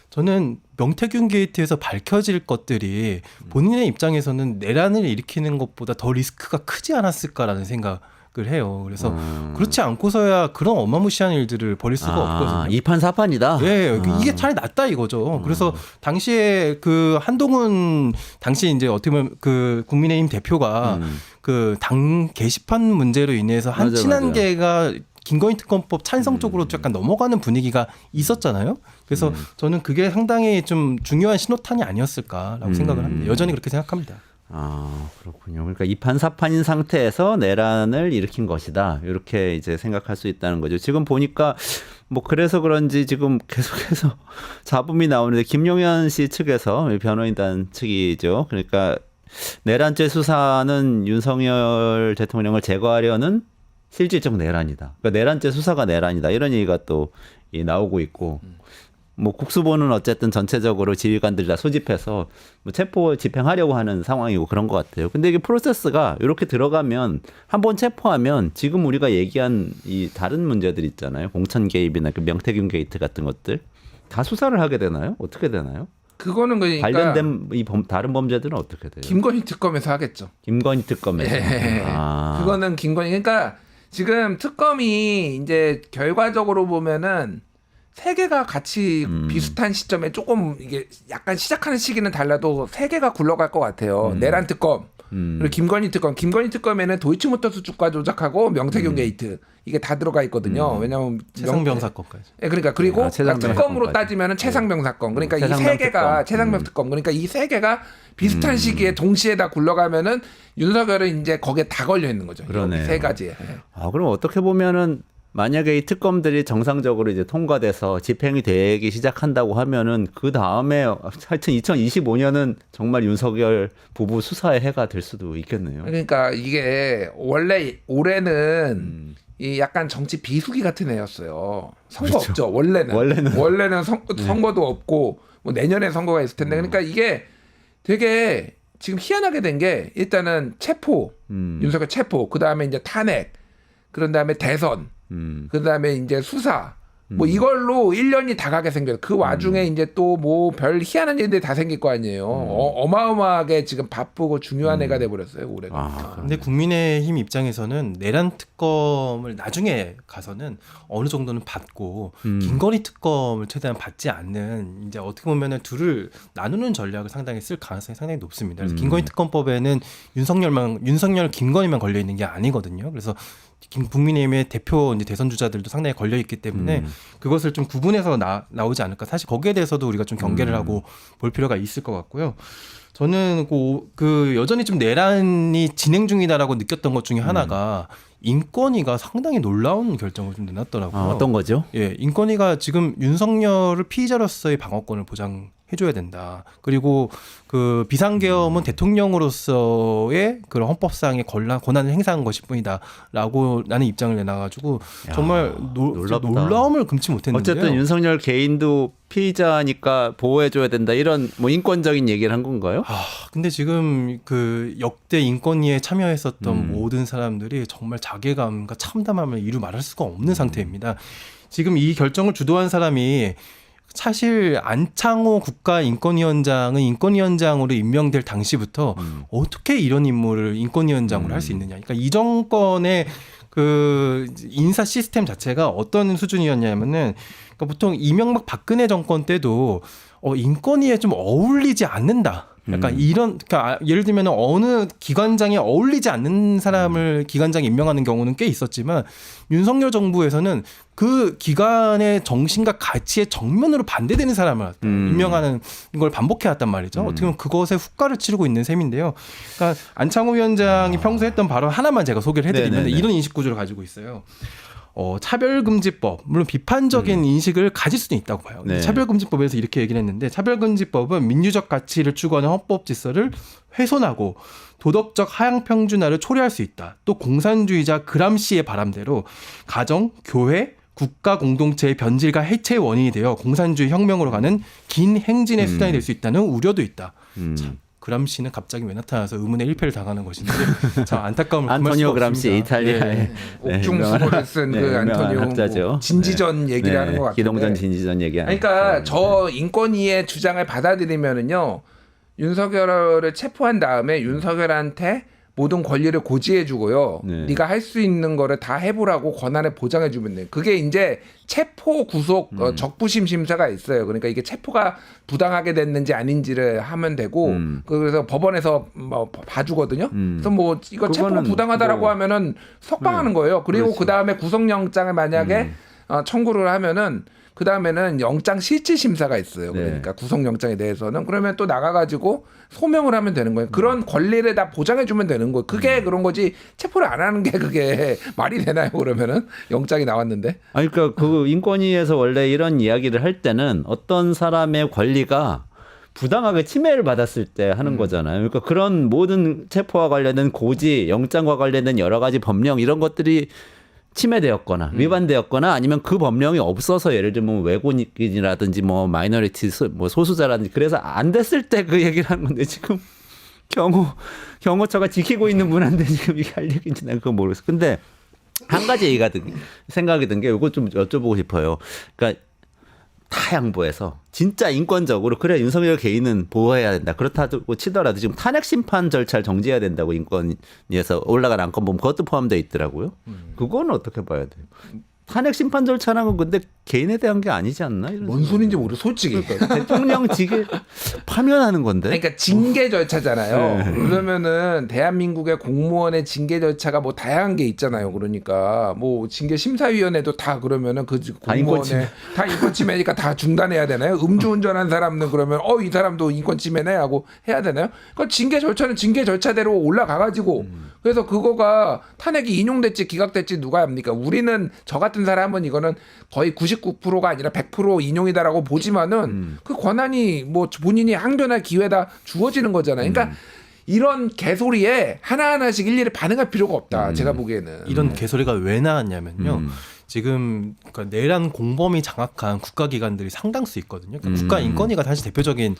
저는 명태균 게이트에서 밝혀질 것들이 본인의 입장에서는 내란을 일으키는 것보다 더 리스크가 크지 않았을까라는 생각을 해요. 그래서 그렇지 않고서야 그런 어마무시한 일들을 벌일 수가 없거든요. 2판 4판이다. 예, 이게 차라리 낫다 이거죠. 그래서 당시에 그 한동훈 당시 이제 어떻게 보면 그 국민의힘 대표가 그 당 게시판 문제로 인해서 한 맞아, 친한계가 김건희 특검법 찬성 쪽으로 약간 넘어가는 분위기가 있었잖아요. 그래서 저는 그게 상당히 좀 중요한 신호탄이 아니었을까라고 생각을 합니다. 여전히 그렇게 생각합니다. 그렇군요. 그러니까 2판 4판인 상태에서 내란을 일으킨 것이다. 이렇게 이제 생각할 수 있다는 거죠. 지금 보니까 뭐 그래서 그런지 지금 계속해서 잡음이 나오는데 김용현 씨 측에서 변호인단 측이죠. 그러니까 내란죄 수사는 윤석열 대통령을 제거하려는 실질적 내란이다. 그러니까 내란죄 수사가 내란이다. 이런 얘기가 또 나오고 있고 뭐 국수본은 어쨌든 전체적으로 지휘관들이 다 소집해서 뭐 체포 집행하려고 하는 상황이고 그런 것 같아요. 근데 이게 프로세스가 이렇게 들어가면 한번 체포하면 지금 우리가 얘기한 이 다른 문제들 있잖아요. 공천 개입이나 그 명태균 게이트 같은 것들 다 수사를 하게 되나요? 어떻게 되나요? 그거는 그러니까 관련된 다른 범죄들은 어떻게 돼요? 김건희 특검에서 하겠죠. 김건희 특검에서. 예. 그거는 김건희 그러니까 지금 특검이 이제 결과적으로 보면은 세 개가 같이 비슷한 시점에 조금 이게 약간 시작하는 시기는 달라도 세 개가 굴러갈 것 같아요. 내란 특검 그리고 김건희 특검. 김건희 특검에는 도이치모터스 주가 조작하고 명태균 게이트 이게 다 들어가 있거든요. 왜냐하면 최상병 사건까지. 예, 그러니까 그리고 최상병 특검으로 사건까지. 따지면은 최상병 사건. 그러니까 이 최상병 세 개가 특검. 최상병 특검. 그러니까 이 세 개가 비슷한 시기에 동시에 다 굴러가면은 윤석열은 이제 거기에 다 걸려 있는 거죠. 그러네요. 세 가지에. 그럼 어떻게 보면은 만약에 이 특검들이 정상적으로 이제 통과돼서 집행이 되기 시작한다고 하면은 그 다음에 하여튼 2025년은 정말 윤석열 부부 수사의 해가 될 수도 있겠네요. 그러니까 이게 원래 올해는 이 약간 정치 비수기 같은 애였어요. 선거 그렇죠. 없죠. 원래는 원래는. 선거도 없고 뭐 내년에 선거가 있을 텐데 그러니까 이게 되게 지금 희한하게 된 게 일단은 체포, 윤석열 체포, 그 다음에 이제 탄핵, 그런 다음에 대선, 그 다음에 이제 수사. 뭐 이걸로 1년이 다 가게 생겨요. 그 와중에 이제 또 뭐 별 희한한 일들이 다 생길 거 아니에요. 어마어마하게 지금 바쁘고 중요한 애가 돼버렸어요 올해가. 근데 국민의힘 입장에서는 내란 특검을 나중에 가서는 어느 정도는 받고 김건희 특검을 최대한 받지 않는 이제 어떻게 보면은 둘을 나누는 전략을 상당히 쓸 가능성이 상당히 높습니다. 그래서 김건희 특검법에는 윤석열 김건희만 걸려 있는 게 아니거든요. 그래서 국민의힘의 대표 이제 대선 주자들도 상당히 걸려 있기 때문에 그것을 좀 구분해서 나오지 않을까. 사실 거기에 대해서도 우리가 좀 경계를 하고 볼 필요가 있을 것 같고요. 저는 그 여전히 좀 내란이 진행 중이다라고 느꼈던 것 중에 하나가 인권위가 상당히 놀라운 결정을 좀 내놨더라고요. 어떤 거죠? 예, 인권위가 지금 윤석열을 피의자로서의 방어권을 보장해줘야 된다. 그리고 그 비상계엄은 대통령으로서의 그런 헌법상의 권한을 행사한 것일 뿐이다라고 라는 입장을 내놔가지고 정말 놀랍다. 놀라움을 금치 못했는데요. 어쨌든 윤석열 개인도 피의자니까 보호해줘야 된다 이런 뭐 인권적인 얘기를 한 건가요? 근데 지금 그 역대 인권위에 참여했었던 모든 사람들이 정말 자괴감과 참담함을 이루 말할 수가 없는 상태입니다. 지금 이 결정을 주도한 사람이 사실 안창호 국가인권위원장은 인권위원장으로 임명될 당시부터 어떻게 이런 임무를 인권위원장으로 할 수 있느냐. 그러니까 이 정권의 그 인사 시스템 자체가 어떤 수준이었냐면은 그러니까 보통 이명박 박근혜 정권 때도 인권위에 좀 어울리지 않는다. 약간 이런, 그러니까 예를 들면 어느 기관장에 어울리지 않는 사람을 기관장에 임명하는 경우는 꽤 있었지만 윤석열 정부에서는 그 기관의 정신과 가치에 정면으로 반대되는 사람을 임명하는 걸 반복해왔단 말이죠. 어떻게 보면 그것에 후과를 치르고 있는 셈인데요. 그러니까 안창호 위원장이 평소에 했던 발언 하나만 제가 소개를 해드리면 네네네. 이런 인식 구조를 가지고 있어요. 차별금지법, 물론 비판적인 인식을 가질 수는 있다고 봐요. 근데 네. 차별금지법에서 이렇게 얘기를 했는데 차별금지법은 민주적 가치를 추구하는 헌법 질서를 훼손하고 도덕적 하향 평준화를 초래할 수 있다. 또 공산주의자 그람시의 바람대로 가정, 교회, 국가 공동체의 변질과 해체의 원인이 되어 공산주의 혁명으로 가는 긴 행진의 수단이 될 수 있다는 우려도 있다. 참. 그람시는 갑자기 왜 나타나서 의문의 일패를 당하는 것인지 참 안타까움을 금할 안토니오 수가 그람시 없습니다. 이탈리아의 옥중수고를 쓴 그 유명한 안토니오 학자죠. 뭐 진지전 얘기를 하는 것 같은데. 기동전 진지전 얘기하는. 그러니까 저 인권위의 주장을 받아들이면은요 윤석열을 체포한 다음에 윤석열한테 모든 권리를 고지해주고요. 네. 네가 할 수 있는 거를 다 해보라고 권한을 보장해주면 돼요. 그게 이제 체포 구속 적부심 심사가 있어요. 그러니까 이게 체포가 부당하게 됐는지 아닌지를 하면 되고 그래서 법원에서 뭐 봐주거든요. 그래서 뭐 이거 체포 그거는 부당하다라고 뭐 하면은 석방하는 거예요. 그리고 그렇지. 그 다음에 구속영장을 만약에 청구를 하면은 그 다음에는 영장 실질 심사가 있어요. 네. 그러니까 구속영장에 대해서는 그러면 또 나가가지고 소명을 하면 되는 거예요. 그런 권리를 다 보장해주면 되는 거예요. 그게 그런 거지 체포를 안 하는 게 그게 말이 되나요? 그러면은 영장이 나왔는데. 아니 그러니까 그 인권위에서 원래 이런 이야기를 할 때는 어떤 사람의 권리가 부당하게 침해를 받았을 때 하는 거잖아요. 그러니까 그런 모든 체포와 관련된 고지, 영장과 관련된 여러 가지 법령 이런 것들이 침해되었거나 위반되었거나 아니면 그 법령이 없어서 예를 들면 외국인이라든지 뭐 마이너리티 뭐 소수자라든지 그래서 안 됐을 때 그 얘기를 하는 건데 지금 경호처가 지키고 있는 문화인데 지금 이게 할 얘기인지 난 그거 모르겠어. 근데 한 가지 생각이 든 게 이거 좀 여쭤보고 싶어요. 그러니까 다 양보해서 진짜 인권적으로 그래 윤석열 개인은 보호해야 된다. 그렇다고 치더라도 지금 탄핵 심판 절차를 정지해야 된다고 인권위에서 올라간 안건 보면 그것도 포함되어 있더라고요. 그거는 어떻게 봐야 돼요? 탄핵 심판 절차라는 건 근데 개인에 대한 게 아니지 않나? 이런 뭔 소린지 모르. 솔직히. 대통령직에 파면하는 건데. 그러니까 징계 절차잖아요. 네. 그러면은 대한민국의 공무원의 징계 절차가 뭐 다양한 게 있잖아요. 그러니까 뭐 징계 심사위원회도 다 그러면은 그 공무원의 다 인권 침해니까 다 중단해야 되나요? 음주운전한 사람은 그러면 이 사람도 인권 침해네 하고 해야 되나요? 그러니까 징계 절차는 징계 절차대로 올라가가지고 그래서 그거가 탄핵이 인용될지 기각될지 누가 합니까? 우리는 저 같은 사람은 이거는 거의 99%가 아니라 100% 인용이다라고 보지만은 그 권한이 뭐 본인이 항변할 기회다 주어지는 거잖아요. 그러니까 이런 개소리에 하나하나씩 일일이 반응할 필요가 없다. 제가 보기에는. 이런 개소리가 왜 나왔냐면요. 지금 그러니까 내란 공범이 장악한 국가기관들이 상당수 있거든요. 그러니까 국가인권위가 사실 대표적인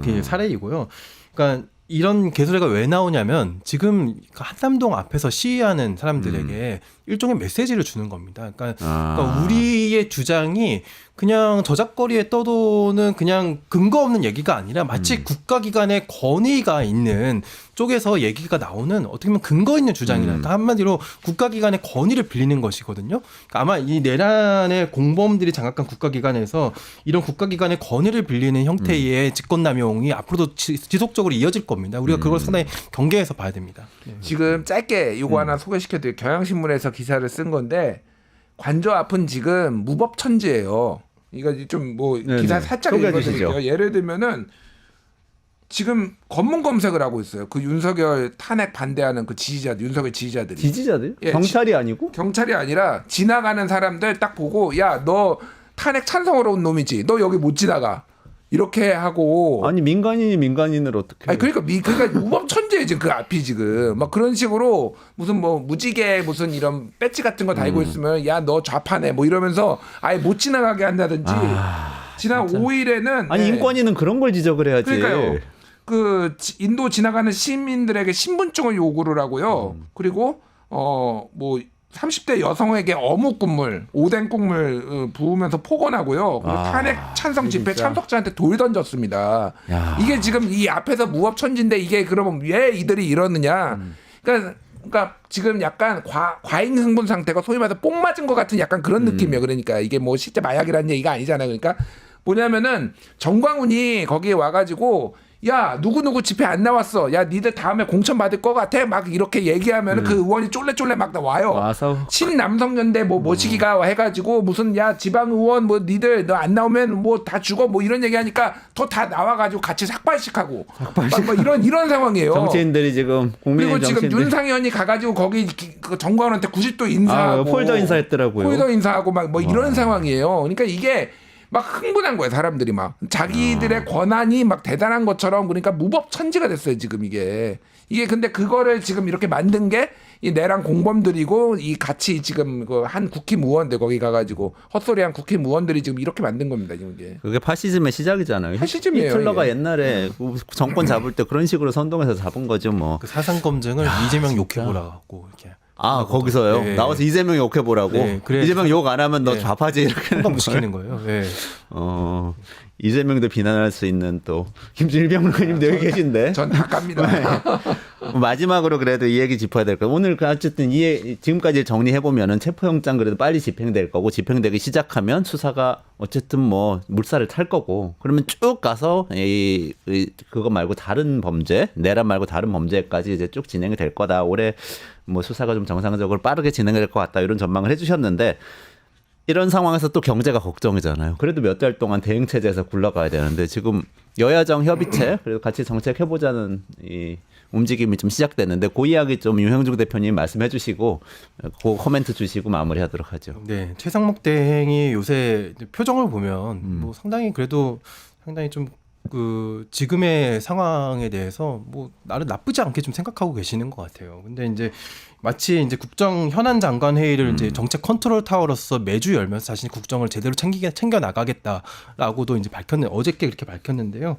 그 사례이고요. 그러니까 이런 개소리가 왜 나오냐면 지금 한남동 앞에서 시위하는 사람들에게 일종의 메시지를 주는 겁니다. 그러니까 우리의 주장이 그냥 저작거리에 떠도는 그냥 근거 없는 얘기가 아니라 마치 국가기관의 권위가 있는 쪽에서 얘기가 나오는 어떻게 보면 근거 있는 주장이라. 그러니까 한마디로 국가기관의 권위를 빌리는 것이거든요. 그러니까 아마 이 내란의 공범들이 장악한 국가기관에서 이런 국가기관의 권위를 빌리는 형태의 직권남용이 앞으로도 지속적으로 이어질 겁니다. 우리가 그걸 상당히 경계해서 봐야 됩니다. 네. 지금 짧게 요거 하나 소개시켜드릴게요. 경향신문에서 기사를 쓴 건데 관저 앞은 지금 무법천지예요. 이거 좀 뭐 기사 살짝 읽어드릴게요. 예를 들면은 지금 검문 검색을 하고 있어요. 그 윤석열 탄핵 반대하는 그 지지자들, 윤석열 지지자들이. 지지자들? 예, 경찰이 아니고? 경찰이 아니라 지나가는 사람들 딱 보고 야, 너 탄핵 찬성으로 온 놈이지. 너 여기 못 지나가. 이렇게 하고 아니 민간인이 민간인을 어떻게? 아니 그러니까 무법천지에 지금 그 앞이 지금 막 그런 식으로 무슨 뭐 무지개 무슨 이런 배지 같은 거 달고 있으면 야 너 좌파네 뭐 이러면서 아예 못 지나가게 한다든지 지난 5일에는 아니 인권위는 그런 걸 지적을 해야지. 그러니까요. 그 인도 지나가는 시민들에게 신분증을 요구를 하고요. 그리고 뭐 30대 여성에게 어묵 국물, 오뎅 국물 부으면서 폭언하고요. 그리고 탄핵 찬성 집회 참석자한테 돌 던졌습니다. 야. 이게 지금 이 앞에서 무법천지인데 이게 그러면 왜 이들이 이러느냐. 그러니까 지금 약간 과잉 흥분 상태가 소위 말해서 뽕 맞은 것 같은 약간 그런 느낌이에요. 그러니까 이게 뭐 실제 마약이라는 얘기가 아니잖아요. 그러니까 뭐냐면은 정광훈이 거기에 와가지고 야 누구 집회 안 나왔어. 야 니들 다음에 공천 받을 것 같아. 막 이렇게 얘기하면 그 의원이 쫄래쫄래 막 와요. 와서 신남성연대 뭐 모시기가 해가지고 무슨 야 지방 의원 뭐 니들 너 안 나오면 뭐 다 죽어 뭐 이런 얘기하니까 더 다 나와가지고 같이 삭발식하고 막 이런 상황이에요. 정치인들이 지금 국민의 그리고 지금 정치인들. 윤상현이 가가지고 거기 그 정광훈한테 90도 인사하고 폴더 인사했더라고요. 폴더 인사하고 막 뭐 이런 상황이에요. 그러니까 이게 막 흥분한 거예요. 사람들이 막 자기들의 권한이 막 대단한 것처럼 그러니까 무법천지가 됐어요. 지금 이게 근데 그거를 지금 이렇게 만든 게 이 내란 공범들이고 이 같이 지금 그 한 국힘 의원들 거기 가가지고 헛소리한 국힘 의원들이 지금 이렇게 만든 겁니다. 지금 이게 그게 파시즘의 시작이잖아요. 파시즘이에요, 히틀러가 이게. 옛날에 정권 잡을 때 그런 식으로 선동해서 잡은 거죠 뭐. 그 사상 검증을 이재명 욕해보라고 이렇게. 거기서요. 네. 나와서 이재명 욕해보라고. 네, 그래. 이재명 욕 안 하면 너 네. 좌파지 이렇게 못 시키는 거예요. 네. 이재명도 비난할 수 있는 또 김준일 평론가님도 여기 계신데. 전 다 갑니다. 마지막으로 그래도 이 얘기 짚어야 될 거예요. 오늘 어쨌든 지금까지 정리해 보면은 체포영장 그래도 빨리 집행될 거고 집행되기 시작하면 수사가 어쨌든 뭐 물살을 탈 거고 그러면 쭉 가서 그거 말고 다른 범죄 내란 말고 다른 범죄까지 이제 쭉 진행이 될 거다. 올해 뭐 수사가 좀 정상적으로 빠르게 진행될 것 같다 이런 전망을 해주셨는데. 이런 상황에서 또 경제가 걱정이잖아요. 그래도 몇 달 동안 대응 체제에서 굴러가야 되는데 지금 여야정 협의체 그래도 같이 정책해보자는 이 움직임이 좀 시작됐는데 그 이야기 좀 유형중 대표님 말씀해 주시고 그 코멘트 주시고 마무리하도록 하죠. 네, 최상목 대행이 요새 표정을 보면 뭐 상당히 좀 그 지금의 상황에 대해서 뭐 나를 나쁘지 않게 좀 생각하고 계시는 것 같아요. 근데 이제 마치 이제 국정 현안 장관 회의를 이제 정책 컨트롤 타워로서 매주 열면서 자신이 국정을 제대로 챙겨 나가겠다라고도 이제 어저께 그렇게 밝혔는데요.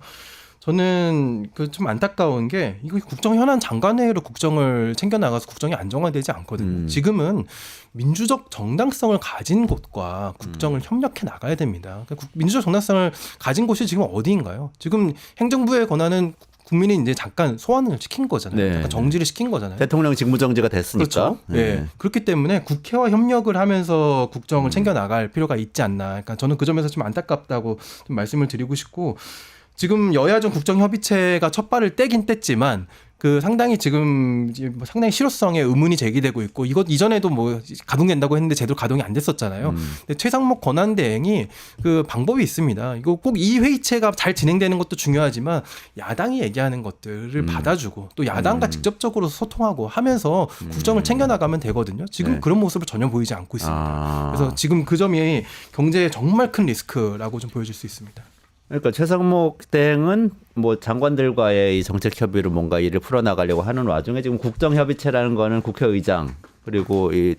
저는 그 좀 안타까운 게 이거 국정 현안 장관회의로 국정을 챙겨 나가서 국정이 안정화되지 않거든요. 지금은 민주적 정당성을 가진 곳과 국정을 협력해 나가야 됩니다. 그러니까 민주적 정당성을 가진 곳이 지금 어디인가요? 지금 행정부의 권한은 국민이 이제 잠깐 소환을 시킨 거잖아요. 네. 잠깐 정지를 시킨 거잖아요. 대통령 직무정지가 됐으니까. 그렇죠. 네. 그렇기 때문에 국회와 협력을 하면서 국정을 챙겨 나갈 필요가 있지 않나. 그러니까 저는 그 점에서 좀 안타깝다고 좀 말씀을 드리고 싶고 지금 여야정 국정협의체가 첫 발을 떼긴 뗐지만 그 상당히 지금 상당히 실효성에 의문이 제기되고 있고 이것 이전에도 뭐 가동된다고 했는데 제대로 가동이 안 됐었잖아요. 근데 최상목 권한대행이 그 방법이 있습니다. 이거 꼭 이 회의체가 잘 진행되는 것도 중요하지만 야당이 얘기하는 것들을 받아주고 또 야당과 직접적으로 소통하고 하면서 국정을 챙겨나가면 되거든요. 지금 네. 그런 모습을 전혀 보이지 않고 있습니다. 그래서 지금 그 점이 경제에 정말 큰 리스크라고 좀 보여질 수 있습니다. 그러니까 최상목 대행은 뭐 장관들과의 이 정책 협의로 뭔가 일을 풀어나가려고 하는 와중에 지금 국정협의체라는 거는 국회의장 그리고 이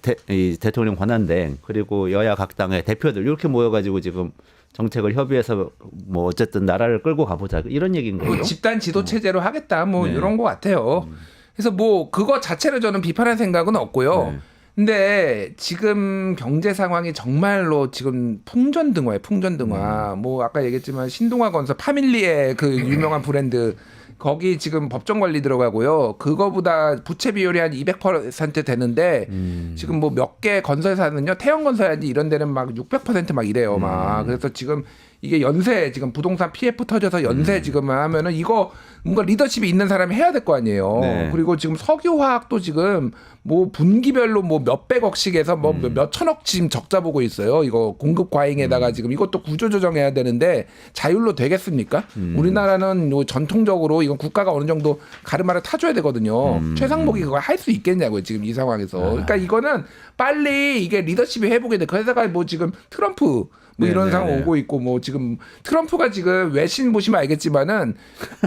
대통령 권한대행 그리고 여야 각 당의 대표들 이렇게 모여가지고 지금 정책을 협의해서 뭐 어쨌든 나라를 끌고 가보자 이런 얘기인 거예요. 뭐 집단 지도 체제로 하겠다 뭐 네. 이런 것 같아요. 그래서 뭐 그거 자체를 저는 비판할 생각은 없고요. 네. 근데 지금 경제 상황이 정말로 지금 풍전등화예요. 풍전등화. 뭐 아까 얘기했지만 신동아 건설 파밀리의 그 유명한 브랜드 거기 지금 법정 관리 들어가고요. 그거보다 부채 비율이 한 200% 되는데 지금 뭐 몇 개 건설사는요. 태형건설이라든지 이런 데는 막 600% 막 이래요. 막 그래서 지금 이게 연쇄 지금 부동산 PF 터져서 연쇄 지금 하면은 이거 뭔가 리더십이 있는 사람이 해야 될 거 아니에요. 네. 그리고 지금 석유화학도 지금 뭐 분기별로 뭐 몇백억씩에서 뭐 몇천억 지금 적자 보고 있어요. 이거 공급 과잉에다가 지금 이것도 구조조정해야 되는데 자율로 되겠습니까? 우리나라는 뭐 전통적으로 이건 국가가 어느 정도 가르마를 타줘야 되거든요. 최상목이 그걸 할 수 있겠냐고요. 지금 이 상황에서. 그러니까 이거는 빨리 이게 리더십이 회복이 돼. 그래서가 뭐 지금 트럼프 뭐 이런 네네네. 상황 오고 있고 뭐 지금 트럼프가 지금 외신 보시면 알겠지만은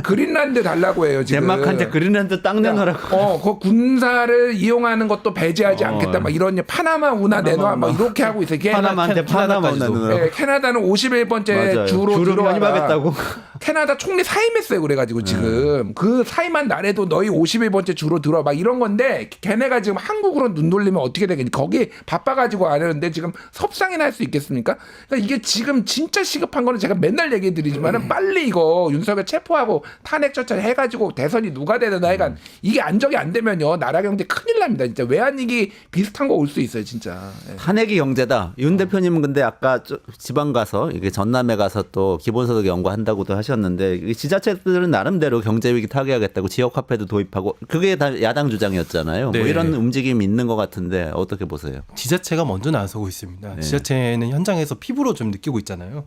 그린란드 달라고 해요 지금. 덴마크한테 그린란드 땅 내놓으라고. 그 군사를 이용하는 것도 배제하지 않겠다. 막 이런 파나마 운하 내놔 막 이렇게 하고 있어요. 파나마한테 파나마 캐나다까지도. 내놓으라고. 네, 캐나다는 51번째 맞아요. 주로 주로 들어와라. 편입하겠다고. 캐나다 총리 사임했어요. 그래가지고 지금 그 사임한 날에도 너희 51번째 주로 들어 막 이런 건데 걔네가 지금 한국으로 눈 돌리면 어떻게 되겠니? 거기 바빠가지고 안 하는데 지금 섭상이나 할 수 있겠습니까? 그러니까 이게 지금 진짜 시급한 거는 제가 맨날 얘기해드리지만은 빨리 이거 윤석열 체포하고 탄핵 절차 해가지고 대선이 누가 되든 하여간 이게 안정이 안 되면요 나라 경제 큰일 납니다. 진짜 외환위기 비슷한 거 올 수 있어요 진짜. 예. 탄핵이 경제다. 윤 대표님은 근데 아까 지방 가서 이게 전남에 가서 또 기본소득 연구한다고도 하셨는데 이 지자체들은 나름대로 경제 위기 타개하겠다고 지역 화폐도 도입하고 그게 다 야당 주장이었잖아요. 네. 뭐 이런 움직임이 있는 것 같은데 어떻게 보세요? 지자체가 먼저 나서고 있습니다. 네. 지자체는 현장에서 피부로 좀 느끼고 있잖아요.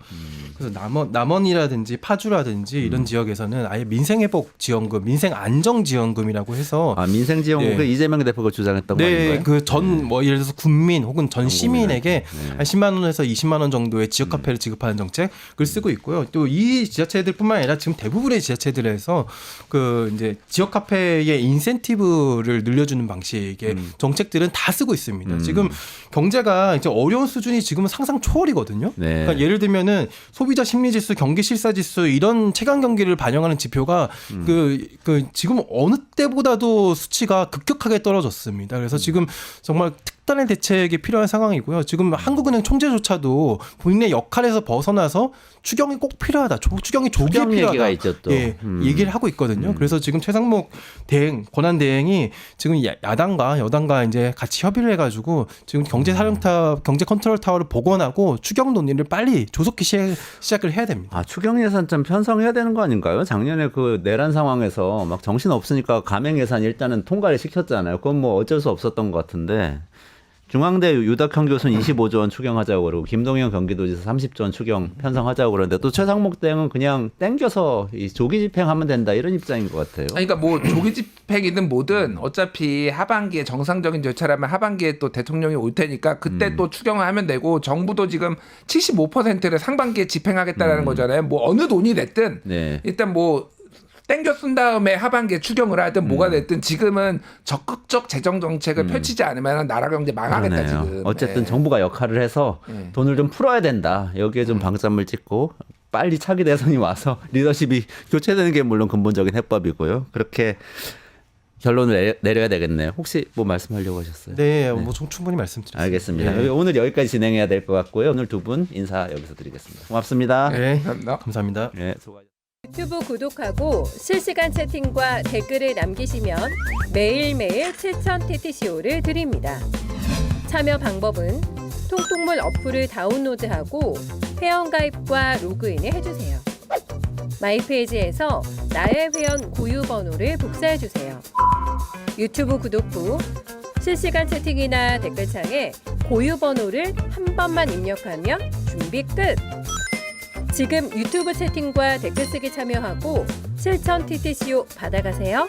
그래서 남원이라든지 파주라든지 이런 지역에서는 아예 민생회복 지원금, 민생안정지원금이라고 해서 민생지원금 네. 이재명 대표가 주장했다고 하는 네, 거예요? 그 전 뭐 예를 들어서 군민 혹은 전 시민에게 네. 한 10만 원에서 20만 원 정도의 지역 화폐를 지급하는 정책을 쓰고 있고요. 또 이 지자체들뿐만 아니라 지금 대부분의 지자체들에서 그 이제 지역 화폐의 인센티브를 늘려주는 방식의 정책들은 다 쓰고 있습니다. 지금 경제가 이제 어려운 수준이 지금은 상상 초월이거든요. 네. 그러니까 예를 들면은 소비자 심리지수, 경기실사지수 이런 체감 경기를 반영하는 지표가 그 지금 어느 때보다도 수치가 급격하게 떨어졌습니다. 그래서 지금 정말 특단의 대책이 필요한 상황이고요. 지금 한국은행 총재조차도 본인의 역할에서 벗어나서 추경이 꼭 필요하다. 추경이 조기에 추경 필요하다. 얘기가 있죠, 또. 예, 얘기를 하고 있거든요. 그래서 지금 최상목 권한 대행이 지금 야당과 여당과 이제 같이 협의를 해가지고 지금 경제 컨트롤 타워를 복원하고 추경 논의를 빨리 조속히 시작을 해야 됩니다. 추경 예산 좀 편성해야 되는 거 아닌가요? 작년에 그 내란 상황에서 막 정신 없으니까 가맹 예산 일단은 통과를 시켰잖아요. 그건 뭐 어쩔 수 없었던 것 같은데. 중앙대 유덕형 교수는 25조 원 추경하자고 그러고 김동연 경기도지사 30조 원 추경 편성하자고 그러는데 또 최상목 대행은 그냥 땡겨서 이 조기 집행하면 된다 이런 입장인 것 같아요. 그러니까 뭐 조기 집행이든 뭐든 어차피 하반기에 정상적인 절차라면 하반기에 또 대통령이 올 테니까 그때 또 추경을 하면 되고 정부도 지금 75%를 상반기에 집행하겠다라는 거잖아요. 뭐 어느 돈이 됐든 네. 일단 뭐 땡겨 쓴 다음에 하반기에 추경을 하든 뭐가 됐든 지금은 적극적 재정 정책을 펼치지 않으면 나라 경제 망하겠다. 그러네요. 지금. 어쨌든 예. 정부가 역할을 해서 돈을 좀 풀어야 된다. 여기에 좀 방점을 찍고 빨리 차기 대선이 와서 리더십이 교체되는 게 물론 근본적인 해법이고요. 그렇게 결론을 내려야 되겠네요. 혹시 뭐 말씀하려고 하셨어요? 네, 뭐 충분히 말씀드렸습니다. 알겠습니다. 예. 오늘 여기까지 진행해야 될 것 같고요. 오늘 두 분 인사 여기서 드리겠습니다. 고맙습니다. 네, 감사합니다. 감사합니다. 네, 수고하셨습니다. 유튜브 구독하고 실시간 채팅과 댓글을 남기시면 매일매일 7,000TTCO를 드립니다. 참여 방법은 통통물 어플을 다운로드하고 회원가입과 로그인을 해주세요. 마이페이지에서 나의 회원 고유 번호를 복사해주세요. 유튜브 구독 후 실시간 채팅이나 댓글창에 고유 번호를 한 번만 입력하면 준비 끝! 지금 유튜브 채팅과 댓글 쓰기 참여하고 7,000TTCO 받아가세요.